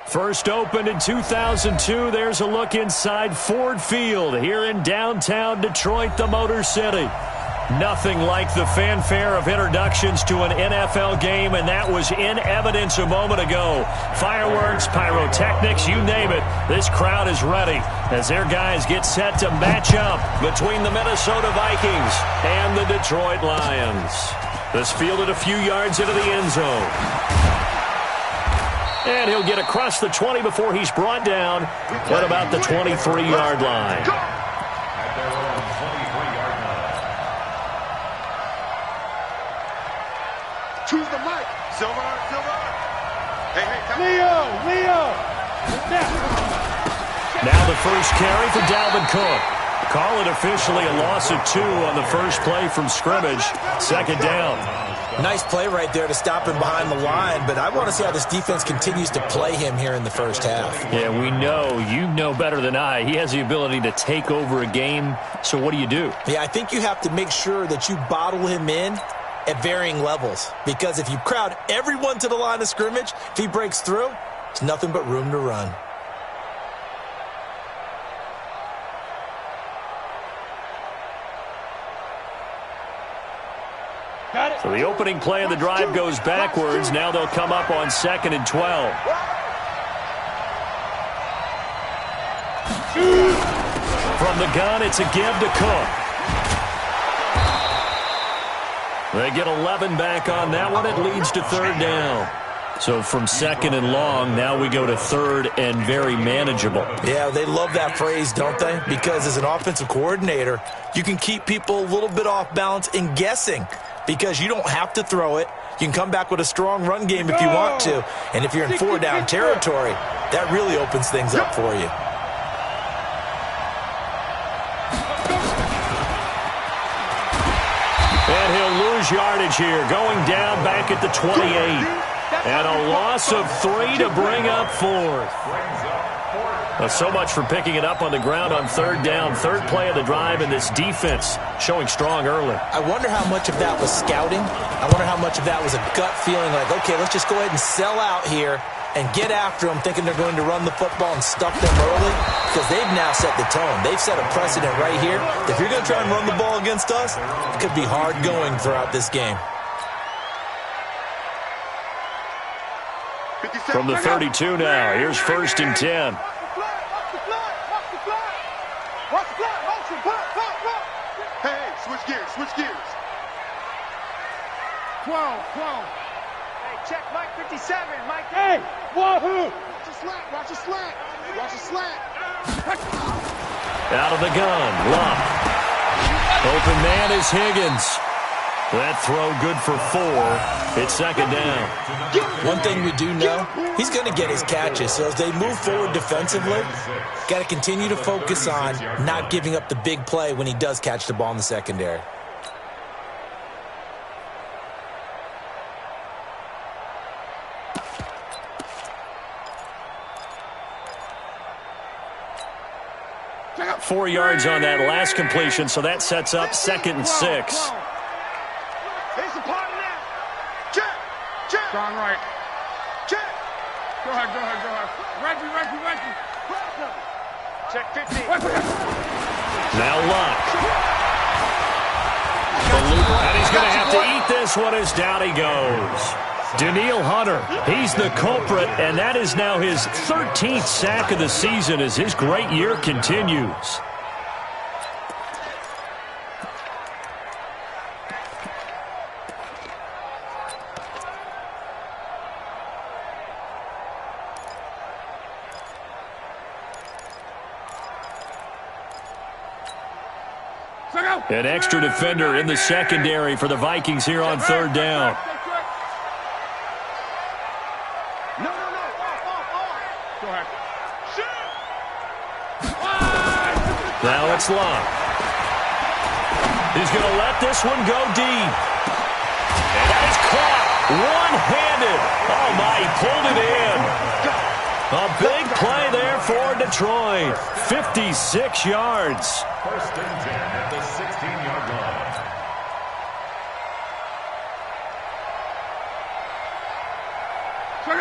First opened in 2002, there's a look inside Ford Field here in downtown Detroit, the Motor City. Nothing like the fanfare of introductions to an NFL game, and that was in evidence a moment ago. Fireworks, pyrotechnics, you name it. This crowd is ready as their guys get set to match up between the Minnesota Vikings and the Detroit Lions. This fielded a few yards into the end zone. And he'll get across the 20 before he's brought down at about the 23-yard line. Choose the mic. Silver. Hey, Leo. Now the first carry for Dalvin Cook. Call it officially a loss of 2 on the first play from scrimmage. Second down. Nice play right there to stop him behind the line, but I want to see how this defense continues to play him here in the first half. Yeah, we know. You know better than I. He has the ability to take over a game, so what do you do? Yeah, I think you have to make sure that you bottle him in at varying levels, because if you crowd everyone to the line of scrimmage, if he breaks through, there's nothing but room to run. So the opening play of the drive goes backwards. Now they'll come up on 2nd and 12. From the gun, it's a give to Cook. They get 11 back on that one. It leads to 3rd down. So from 2nd and long, now we go to 3rd and very manageable. Yeah, they love that phrase, don't they? Because as an offensive coordinator, you can keep people a little bit off balance and guessing, because you don't have to throw it. You can come back with a strong run game if you want to. And if you're in 4-down territory, that really opens things up for you. And he'll lose yardage here, going down back at the 28. And a loss of 3 to bring up 4th. Well, so much for picking it up on the ground on 3rd down. 3rd play of the drive, and this defense showing strong early. I wonder how much of that was scouting. I wonder how much of that was a gut feeling like, okay, let's just go ahead and sell out here and get after them, thinking they're going to run the football and stuff them early, because they've now set the tone. They've set a precedent right here. If you're going to try and run the ball against us, it could be hard going throughout this game. From the 32 now, here's 1st and 10. Hey, switch gears. 12. Hey, check Mike 57. Mike. Hey, wahoo! Watch the slant. Out of the gun, Luck. Open man is Higgins. That throw good for 4. It's 2nd down. One thing we do know, he's going to get his catches. So as they move forward defensively, got to continue to focus on not giving up the big play when he does catch the ball in the secondary. Got 4 yards on that last completion, so that sets up 2nd and 6. Strong right. Check. Go ahead. Reggie. Check 50. Now Luck. And he's going to have to eat this one as down he goes. Danielle Hunter, he's the culprit, and that is now his 13th sack of the season as his great year continues. An extra defender in the secondary for the Vikings here on 3rd down. No. Go ahead. Now it's Luck. He's going to let this one go deep. And that is One-handed. Oh, my, he pulled it in. A big play there for Detroit. 56 yards. First and 10 at the 16-yard line.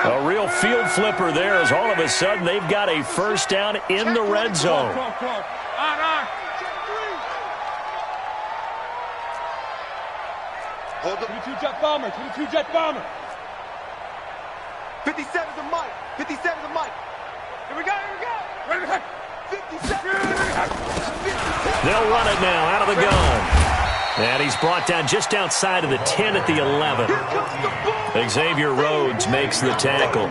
A real field flipper there as all of a sudden they've got a first down in the red zone. Hold the 22 jet bomber, 22 jet bomber. 57's a mic. 57's a mic. Here we go, here we go. Ready to hit. 57. They'll run it now out of the gun. And he's brought down just outside of the 10 at the 11. Xavier Rhodes makes the tackle.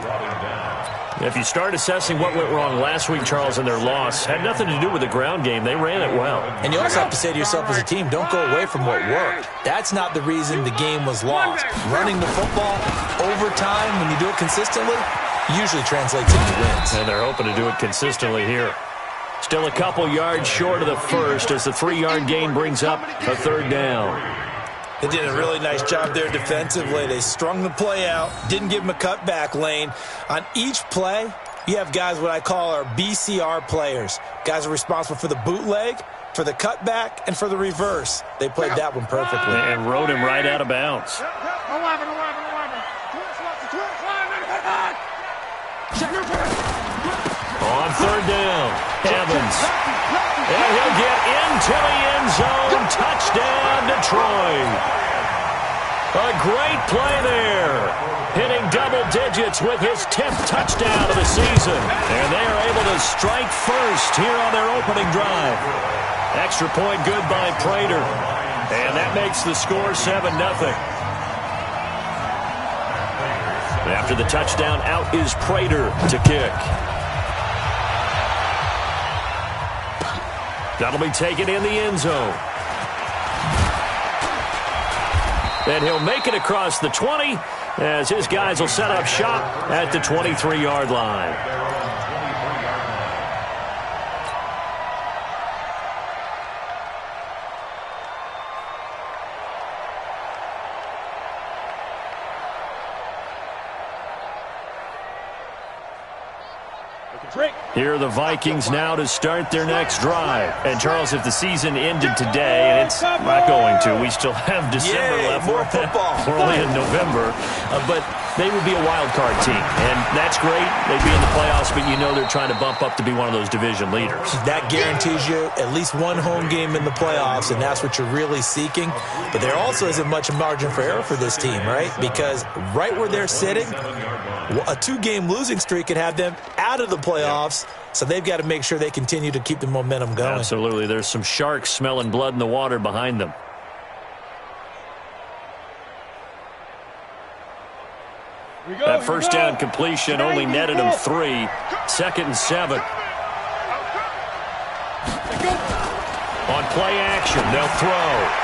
If you start assessing what went wrong last week, Charles, in their loss, had nothing to do with the ground game. They ran it well. And you also have to say to yourself as a team, don't go away from what worked. That's not the reason the game was lost. Running the football, overtime, when you do it consistently, usually translates into wins. And they're hoping to do it consistently here. Still a couple yards short of the first as the 3-yard gain brings up a third down. They did a really nice job there defensively. They strung the play out, didn't give them a cutback lane. On each play, you have guys what I call our BCR players. Guys are responsible for the bootleg, for the cutback, and for the reverse. They played that one perfectly. And rode him right out of bounds. 11. On third down, Evans. And he'll get into the end zone. Touchdown, Detroit. A great play there. Hitting double digits with his 10th touchdown of the season. And they are able to strike first here on their opening drive. Extra point good by Prater. And that makes the score 7-0. After the touchdown, out is Prater to kick. That'll be taken in the end zone. And he'll make it across the 20 as his guys will set up shop at the 23-yard line. Here are the Vikings now to start their next drive. And, Charles, if the season ended today, and it's not going to, we still have December left. More football. We're only in November. But they would be a wild card team. And that's great. They'd be in the playoffs, but you know they're trying to bump up to be one of those division leaders. That Guarantees you at least one home game in the playoffs, and that's what you're really seeking. But there also isn't much margin for error for this team, right? Because right where they're sitting, a 2-game losing streak could have them out of the playoffs, so they've got to make sure they continue to keep the momentum going. Absolutely. There's some sharks smelling blood in the water behind them. That first down completion only netted them 3. 2nd and 7. On play action, they'll throw.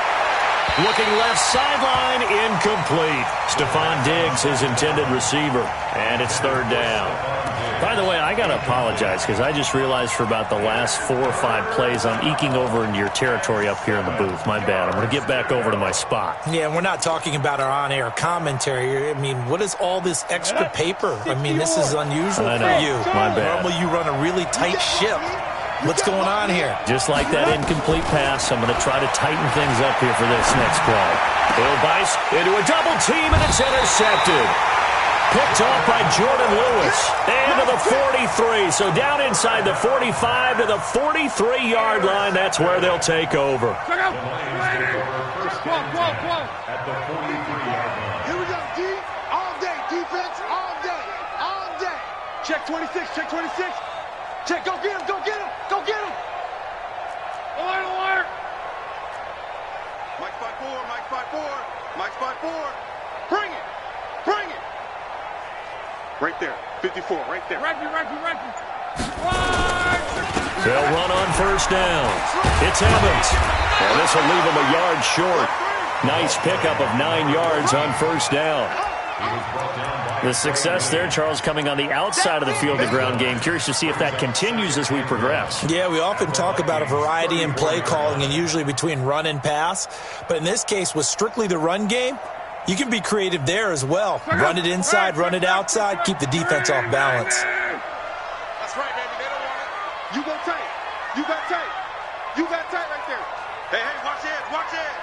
Looking left sideline, incomplete. Stephon Diggs, his intended receiver, and it's third down. By the way, I got to apologize because I just realized for about the last 4 or 5 plays I'm eking over into your territory up here in the booth. My bad. I'm going to get back over to my spot. Yeah, and we're not talking about our on-air commentary. I mean, what is all this extra paper? I mean, this is unusual for you. My bad. Normally you run a really tight ship. What's going on here? Just like that incomplete pass, I'm going to try to tighten things up here for this next play. Bill Bice into a double team, and it's intercepted. Picked off by Jordan Lewis. And to the 43. So down inside the 45 to the 43-yard line. That's where they'll take over. Here we go, D. All day. Defense all day. All day. Check 26. Check 26. Check. Go get him. Go get him. Go get him. Alert, alert. Mike spot 4. Mike spot 4. Mike spot 4. Bring it. Bring it. Right there. 54. Right there. Right. They'll run on first down. It's Evans. And this will leave him a yard short. Nice pickup of 9 yards on first down. The success there, Charles, coming on the outside of the field, the ground game. Curious to see if that continues as we progress. Yeah, we often talk about a variety in play calling and usually between run and pass. But in this case, with strictly the run game, You can be creative there as well. Run it inside, run it outside, keep the defense off balance. That's right, baby. They don't want it. You go tight. You got tight. You got tight right there. Hey, hey, watch it. Watch it.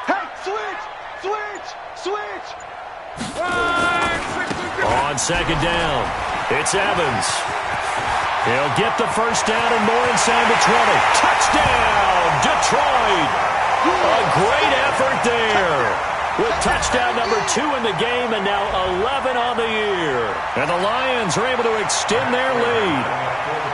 Hey, switch. Switch. Switch. On second down, it's Evans. He'll get the first down and more inside the 20. Touchdown, Detroit. A great effort there. With touchdown number 2 in the game and now 11 on the year. And the Lions are able to extend their lead.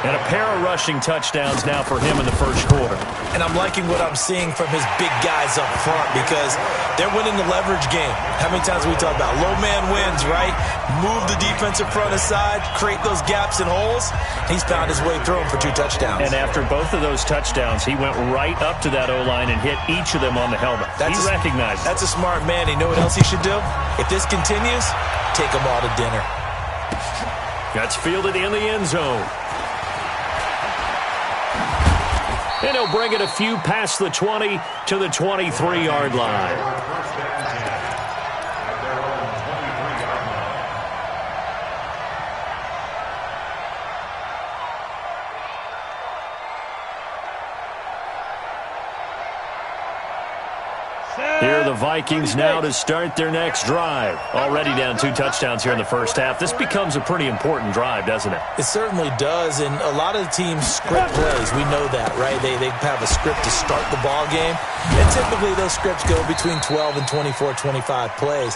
And a pair of rushing touchdowns now for him in the first quarter. And I'm liking what I'm seeing from his big guys up front because they're winning the leverage game. How many times we talk about low man wins, right? Move the defensive front aside, create those gaps and holes. He's found his way through them for 2 touchdowns. And after both of those touchdowns, he went right up to that O-line and hit each of them on the helmet. He recognized it. That's a smart man. You know what else he should do? If this continues, take them all to dinner. That's fielded in the end zone. And he'll bring it a few past the 20 to the 23-yard line. Here are the Vikings now to start their next drive. Already down 2 touchdowns here in the first half. This becomes a pretty important drive, doesn't it? It certainly does, and a lot of the teams script plays. We know that, right? They have a script to start the ball game, and typically those scripts go between 12 and 24, 25 plays.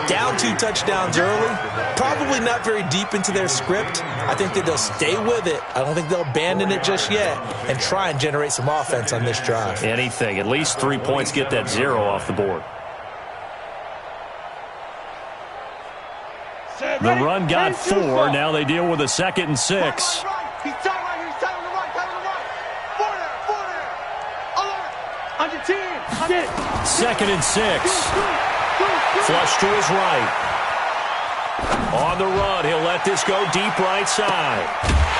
Down 2 touchdowns early, probably not very deep into their script. I think that they'll stay with it. I don't think they'll abandon it just yet and try and generate some offense on this drive. Anything. At least 3 points, get that 0 off the board. The run got 4. Now they deal with a 2nd and 6. He's tight right here. He's tight on the right. Tight on the right. 4 there. 4 there. 11. Under 10. 2nd and 6. Flush to his right. On the run, he'll let this go deep right side.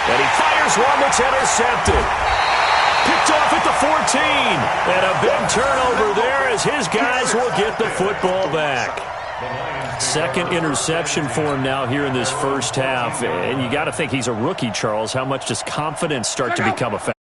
And he fires one that's intercepted. Picked off at the 14. And a big turnover there as his guys will get the football back. 2nd interception for him now here in this first half. And you got to think he's a rookie, Charles. How much does confidence start to become a factor?